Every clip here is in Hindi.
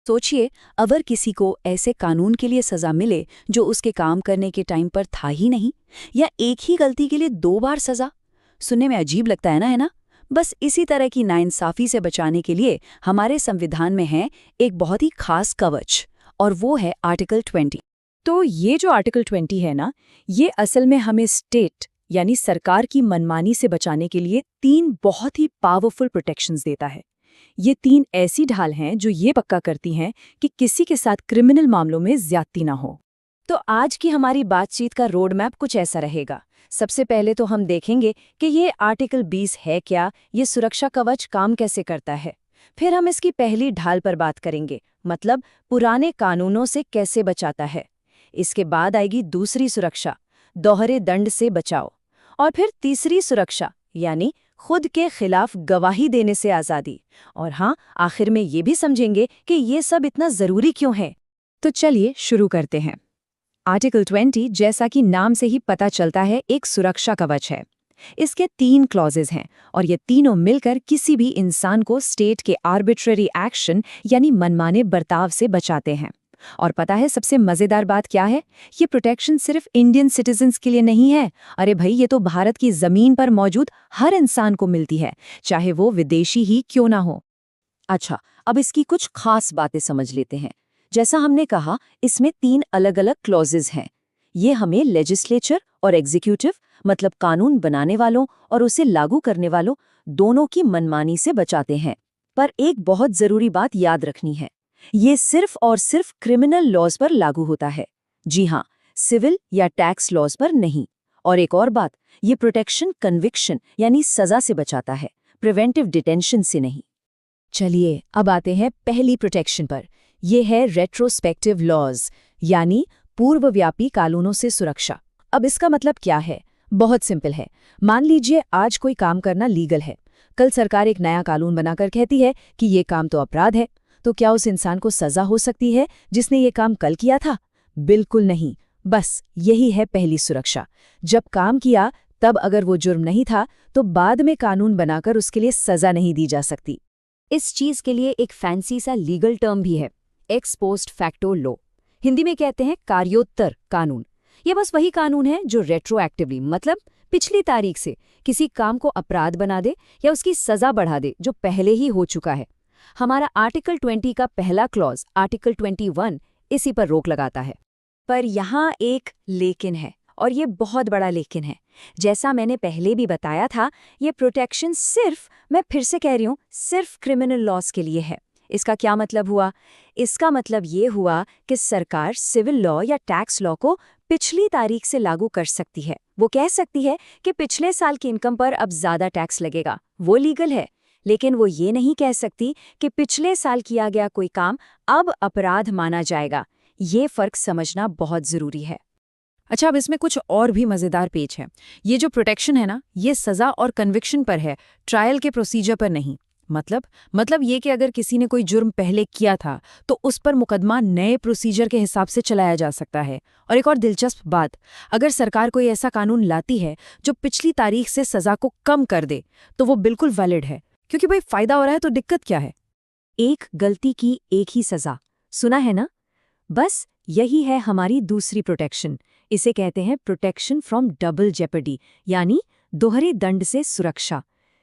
सोचिए, अगर किसी को ऐसे कानून के लिए सजा मिले जो उसके काम करने के टाइम पर था ही नहीं, या एक ही गलती के लिए 2 बार सजा। सुनने में अजीब लगता है ना? बस इसी तरह की नाइंसाफी से बचाने के लिए हमारे संविधान में है एक बहुत ही खास कवच, और वो है आर्टिकल 20। तो ये जो आर्टिकल 20 है ना, ये असल में हमें स्टेट यानी सरकार की मनमानी से बचाने के लिए 3 बहुत ही पावरफुल प्रोटेक्शंस देता है। ये 3 ऐसी ढाल हैं जो ये पक्का करती हैं कि किसी के साथ क्रिमिनल मामलों में ज्यादती ना हो। तो आज की हमारी बातचीत का रोड मैप कुछ ऐसा रहेगा। सबसे पहले तो हम देखेंगे कि ये आर्टिकल 20 है क्या, ये सुरक्षा कवच काम कैसे करता है। फिर हम इसकी पहली ढाल पर बात करेंगे, मतलब पुराने कानूनों से कैसे बचाता है। इसके बाद आएगी दूसरी सुरक्षा, दोहरे दंड से बचाओ। और फिर तीसरी सुरक्षा, यानी खुद के खिलाफ गवाही देने से आज़ादी। और हाँ, आखिर में ये भी समझेंगे कि ये सब इतना ज़रूरी क्यों है। तो चलिए शुरू करते हैं। आर्टिकल 20, जैसा कि नाम से ही पता चलता है, एक सुरक्षा कवच है। इसके 3 क्लॉजेज हैं और ये तीनों मिलकर किसी भी इंसान को स्टेट के आर्बिट्ररी एक्शन यानी मनमाने बर्ताव से बचाते हैं। और पता है सबसे मजेदार बात क्या है? ये प्रोटेक्शन सिर्फ इंडियन सिटीजन्स के लिए नहीं है। अरे भाई, ये तो भारत की जमीन पर मौजूद हर इंसान को मिलती है, चाहे वो विदेशी ही क्यों ना हो। अच्छा, अब इसकी कुछ खास बातें समझ लेते हैं। जैसा हमने कहा, इसमें 3 अलग-अलग क्लॉजेज हैं। ये हमें लेजिस्लेचर और एग्जीक्यूटिव, मतलब कानून बनाने वालों और उसे लागू करने वालों, दोनों की मनमानी से बचाते हैं। पर एक बहुत जरूरी बात याद रखनी है, ये सिर्फ और सिर्फ क्रिमिनल लॉज पर लागू होता है। जी हाँ, सिविल या टैक्स लॉज पर नहीं। और एक और बात, ये प्रोटेक्शन कन्विक्शन यानी सजा से बचाता है, प्रिवेंटिव डिटेंशन से नहीं। चलिए अब आते हैं पहली प्रोटेक्शन पर। यह है रेट्रोस्पेक्टिव लॉज, यानी पूर्वव्यापी कानूनों से सुरक्षा। अब इसका मतलब क्या है? बहुत सिंपल है। मान लीजिए आज कोई काम करना लीगल है, कल सरकार एक नया कानून बनाकर कहती है कि ये काम तो अपराध है, तो क्या उस इंसान को सजा हो सकती है जिसने ये काम कल किया था? बिल्कुल नहीं। बस यही है पहली सुरक्षा। जब काम किया तब अगर वो जुर्म नहीं था, तो बाद में कानून बनाकर उसके लिए सजा नहीं दी जा सकती। इस चीज के लिए एक फैंसी सा लीगल टर्म भी है, x post facto law. Hindi में कहते हैं कार्योत्तर कानून। ये बस वही कानून है जो रेट्रोएक्टिवली, मतलब पिछली तारीख से, किसी काम को अपराध बना दे या उसकी सजा बढ़ा दे जो पहले ही हो चुका है। हमारा आर्टिकल 20 का पहला क्लॉज, आर्टिकल 21, इसी पर रोक लगाता है। पर यहाँ एक लेकिन है, और ये बहुत बड़ा लेकिन है। जैसा मैंने पहले भी बताया था, ये प्रोटेक्शन सिर्फ, मैं फिर से कह रही हूँ, सिर्फ क्रिमिनल लॉज के लिए है। इसका क्या मतलब हुआ? इसका मतलब ये हुआ कि सरकार सिविल लॉ या टैक्स लॉ को पिछली तारीख से लागू कर सकती है। वो कह सकती है कि पिछले साल की इनकम पर अब ज्यादा टैक्स लगेगा, वो लीगल है। लेकिन वो ये नहीं कह सकती कि पिछले साल किया गया कोई काम अब अपराध माना जाएगा। ये फर्क समझना बहुत जरूरी है। अच्छा, अब इसमें कुछ और भी मजेदार पेच है। ये जो प्रोटेक्शन है ना, ये सजा और कन्विक्शन पर है, ट्रायल के प्रोसीजर पर नहीं। मतलब ये कि अगर किसी ने कोई जुर्म पहले किया था तो उस पर मुकदमा नए प्रोसीजर के हिसाब से चलाया जा सकता है। और एक और दिलचस्प बात, अगर सरकार कोई ऐसा कानून लाती है जो पिछली तारीख से सजा को कम कर दे, तो वो बिल्कुल वैलिड है, क्योंकि भाई फायदा हो रहा है तो दिक्कत क्या है? एक गलती की एक ही सजा, सुना है ना? बस यही है हमारी दूसरी प्रोटेक्शन। इसे कहते हैं प्रोटेक्शन फ्रॉम डबल जेपर्डी, यानी दोहरे दंड से सुरक्षा।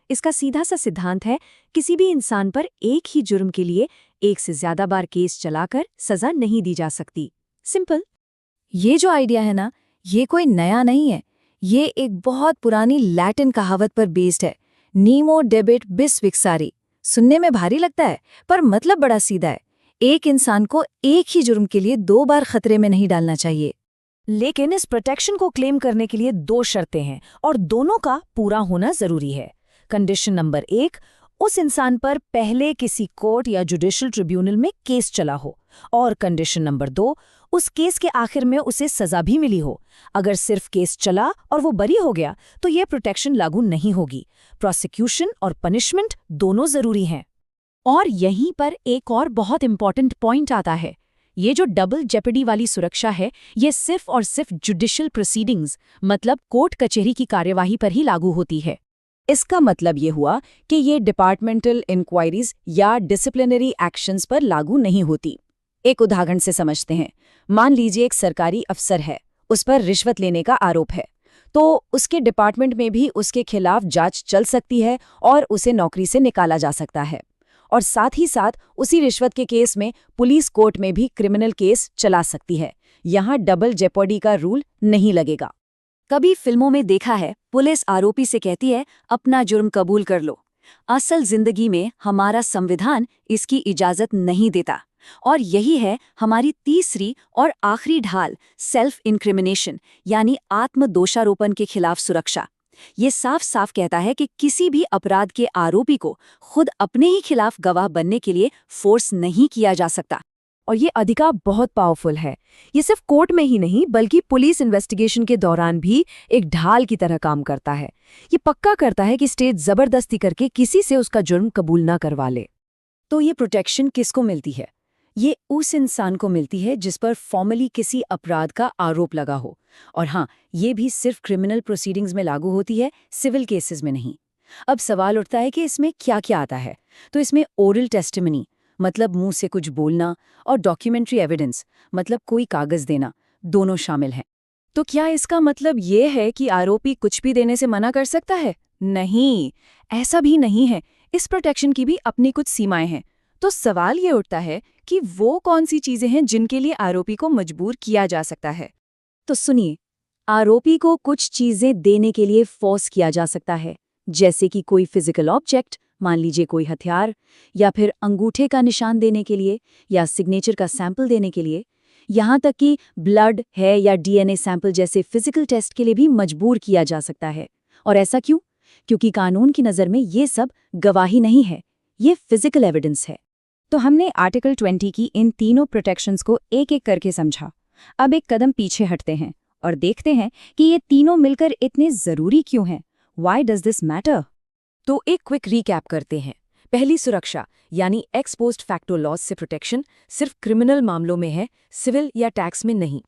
इसका सीधा सा सिद्धांत है, किसी भी इंसान पर एक ही जुर्म के लिए एक से ज्यादा बार केस चलाकर सजा नहीं दी जा सकती। सिंपल। ये जो आइडिया है ना, ये कोई नया नहीं है। ये एक बहुत पुरानी लैटिन कहावत पर बेस्ड है, नीमो डेबिट बिस विक्सारी। सुनने में भारी लगता है, पर मतलब बड़ा सीधा है। एक इंसान को एक ही जुर्म के लिए 2 बार खतरे में नहीं डालना चाहिए। लेकिन इस प्रोटेक्शन को क्लेम करने के लिए 2 शर्तें हैं, और दोनों का पूरा होना जरूरी है। कंडीशन नंबर 1, उस इंसान पर पहले किसी कोर्ट या जुडिशियल ट्रिब्यूनल में केस चला हो। और कंडीशन नंबर 2, उस केस के आखिर में उसे सजा भी मिली हो। अगर सिर्फ केस चला और वो बरी हो गया तो ये प्रोटेक्शन लागू नहीं होगी। प्रोसिक्यूशन और पनिशमेंट दोनों जरूरी हैं। और यहीं पर एक और बहुत इंपॉर्टेंट पॉइंट आता है। ये जो डबल जेपर्डी वाली सुरक्षा है, ये सिर्फ और सिर्फ जुडिशियल प्रोसीडिंग्स, मतलब कोर्ट कचहरी की कार्यवाही पर ही लागू होती है। इसका मतलब ये हुआ कि ये डिपार्टमेंटल इंक्वायरीज या डिसिप्लिनरी एक्शंस पर लागू नहीं होती। एक उदाहरण से समझते हैं। मान लीजिए एक सरकारी अफसर है, उस पर रिश्वत लेने का आरोप है, तो उसके डिपार्टमेंट में भी उसके खिलाफ जांच चल सकती है और उसे नौकरी से निकाला जा सकता है। और साथ ही साथ उसी रिश्वत के केस में पुलिस कोर्ट में भी क्रिमिनल केस चला सकती है। यहाँ डबल जेपर्डी का रूल नहीं लगेगा। कभी फिल्मों में देखा है, पुलिस आरोपी से कहती है अपना जुर्म कबूल कर लो। असल जिंदगी में हमारा संविधान इसकी इजाजत नहीं देता। और यही है हमारी तीसरी और आखिरी ढाल, सेल्फ इंक्रिमिनेशन यानी आत्मदोषारोपण के खिलाफ सुरक्षा। ये साफ साफ कहता है कि किसी भी अपराध के आरोपी को खुद अपने ही खिलाफ गवाह बनने के लिए फोर्स नहीं किया जा सकता। और ये अधिकार बहुत पावरफुल है। ये सिर्फ कोर्ट में ही नहीं बल्कि पुलिस इन्वेस्टिगेशन के दौरान भी एक ढाल की तरह काम करता है। ये पक्का करता है कि स्टेट जबरदस्ती करके किसी से उसका जुर्म कबूल ना करवा ले। तो ये प्रोटेक्शन किसको मिलती है? ये उस इंसान को मिलती है जिस पर फॉर्मली किसी अपराध का आरोप लगा हो। और हाँ, ये भी सिर्फ क्रिमिनल प्रोसीडिंग्स में लागू होती है, सिविल केसेस में नहीं। अब सवाल उठता है कि इसमें क्या क्या आता है। तो इसमें ओरल टेस्टिमनी मतलब मुंह से कुछ बोलना और डॉक्यूमेंट्री एविडेंस मतलब कोई कागज देना, दोनों शामिल हैं। तो क्या इसका मतलब ये है कि आरोपी कुछ भी देने से मना कर सकता है? नहीं, ऐसा भी नहीं है। इस प्रोटेक्शन की भी अपनी कुछ सीमाएं हैं। तो सवाल ये उठता है कि वो कौन सी चीजें हैं जिनके लिए आरोपी को मजबूर किया जा सकता है। तो सुनिए, आरोपी को कुछ चीजें देने के लिए फोर्स किया जा सकता है, जैसे कि कोई फिजिकल ऑब्जेक्ट, मान लीजिए कोई हथियार, या फिर अंगूठे का निशान देने के लिए, या सिग्नेचर का सैंपल देने के लिए। यहाँ तक कि ब्लड है या डीएनए सैंपल जैसे फिजिकल टेस्ट के लिए भी मजबूर किया जा सकता है। और ऐसा क्यों? क्योंकि कानून की नज़र में ये सब गवाही नहीं है, ये फिजिकल एविडेंस है। तो हमने आर्टिकल 20 की इन तीनों प्रोटेक्शंस को एक एक करके समझा। अब एक कदम पीछे हटते हैं और देखते हैं कि ये तीनों मिलकर इतने जरूरी क्यों हैं। Why does this matter? तो एक क्विक रीकैप करते हैं। पहली, सुरक्षा यानी एक्स पोस्ट फैक्टो लॉज से प्रोटेक्शन सिर्फ क्रिमिनल मामलों में है, सिविल या टैक्स में नहीं।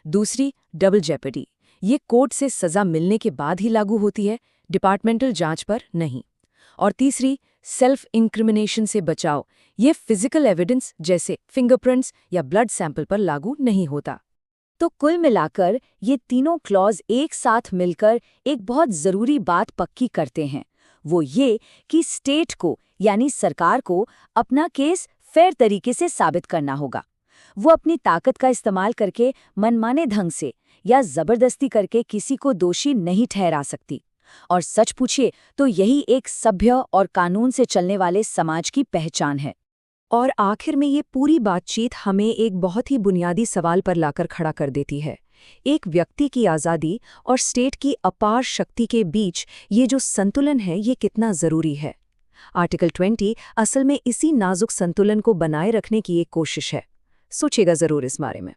दूसरी, डबल जेपर्डी, ये कोर्ट से सजा मिलने के बाद ही लागू होती है, डिपार्टमेंटल जांच पर नहीं। और तीसरी, सेल्फ इंक्रिमिनेशन से बचाव, ये फिजिकल एविडेंस जैसे फिंगरप्रिंट्स या ब्लड सैंपल पर लागू नहीं होता। तो कुल मिलाकर ये तीनों क्लॉज एक साथ मिलकर एक बहुत जरूरी बात पक्की करते हैं, वो ये कि स्टेट को यानी सरकार को अपना केस फेयर तरीके से साबित करना होगा। वो अपनी ताकत का इस्तेमाल करके मनमाने ढंग से या जबरदस्ती करके किसी को दोषी नहीं ठहरा सकती। और सच पूछिए तो यही एक सभ्य और कानून से चलने वाले समाज की पहचान है। और आखिर में ये पूरी बातचीत हमें एक बहुत ही बुनियादी सवाल पर लाकर खड़ा कर देती है। एक व्यक्ति की आज़ादी और स्टेट की अपार शक्ति के बीच ये जो संतुलन है, ये कितना ज़रूरी है। आर्टिकल 20 असल में इसी नाजुक संतुलन को बनाए रखने की एक कोशिश है। सोचिएगा ज़रूर इस बारे में।